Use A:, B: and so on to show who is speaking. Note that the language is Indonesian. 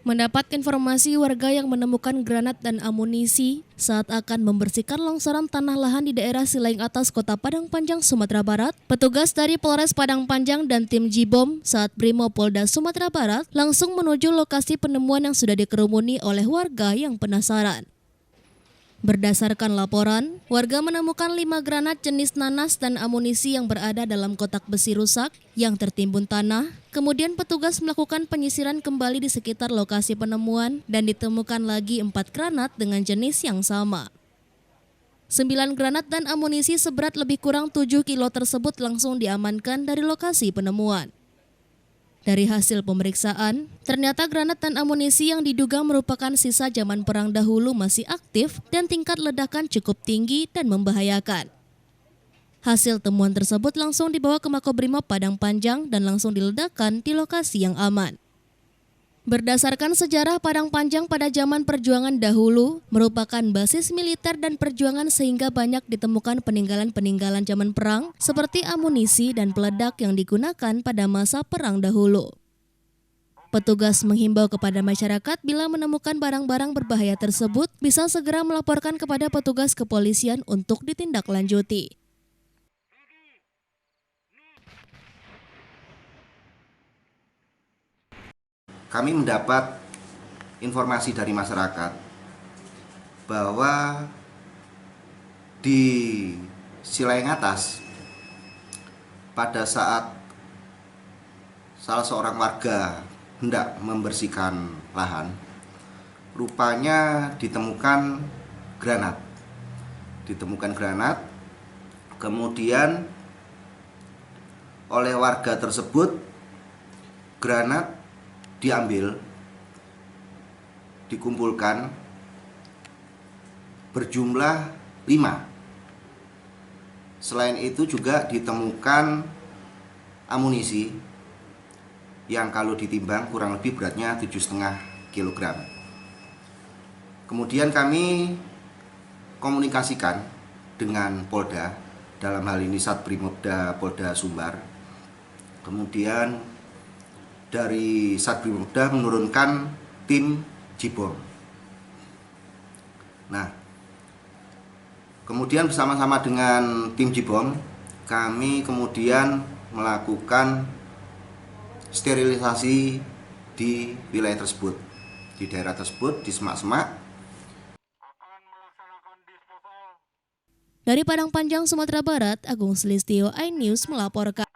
A: Mendapat informasi warga yang menemukan granat dan amunisi saat akan membersihkan longsoran tanah lahan di daerah Silaing Atas, Kota Padang Panjang, Sumatera Barat, petugas dari Polres Padang Panjang dan tim Jibom saat Brimopolda Sumatera Barat langsung menuju lokasi penemuan yang sudah dikerumuni oleh warga yang penasaran. Berdasarkan laporan, warga menemukan 5 granat jenis nanas dan amunisi yang berada dalam kotak besi rusak yang tertimbun tanah. Kemudian petugas melakukan penyisiran kembali di sekitar lokasi penemuan dan ditemukan lagi 4 granat dengan jenis yang sama. 9 granat dan amunisi seberat lebih kurang 7 kilo tersebut langsung diamankan dari lokasi penemuan. Dari hasil pemeriksaan, ternyata granat dan amunisi yang diduga merupakan sisa zaman perang dahulu masih aktif dan tingkat ledakan cukup tinggi dan membahayakan. Hasil temuan tersebut langsung dibawa ke Makobrimob Padang Panjang dan langsung diledakkan di lokasi yang aman. Berdasarkan sejarah, Padang Panjang pada zaman perjuangan dahulu merupakan basis militer dan perjuangan sehingga banyak ditemukan peninggalan-peninggalan zaman perang seperti amunisi dan peledak yang digunakan pada masa perang dahulu. Petugas menghimbau kepada masyarakat bila menemukan barang-barang berbahaya tersebut bisa segera melaporkan kepada petugas kepolisian untuk ditindaklanjuti.
B: Kami mendapat informasi dari masyarakat bahwa di Silaing Atas pada saat salah seorang warga hendak membersihkan lahan, rupanya ditemukan granat. Kemudian oleh warga tersebut granat diambil, dikumpulkan berjumlah 5. Selain itu juga ditemukan amunisi yang kalau ditimbang kurang lebih beratnya 7,5 kg. Kemudian kami komunikasikan dengan Polda, dalam hal ini Satbrimopda Polda Sumbar. Kemudian dari Satbrimopda menurunkan tim Jibom. Nah, kemudian bersama-sama dengan tim Jibom, kami kemudian melakukan sterilisasi di wilayah tersebut, di daerah tersebut, di semak-semak.
A: Dari Padang Panjang, Sumatera Barat, Agung Sulistyo, iNews melaporkan.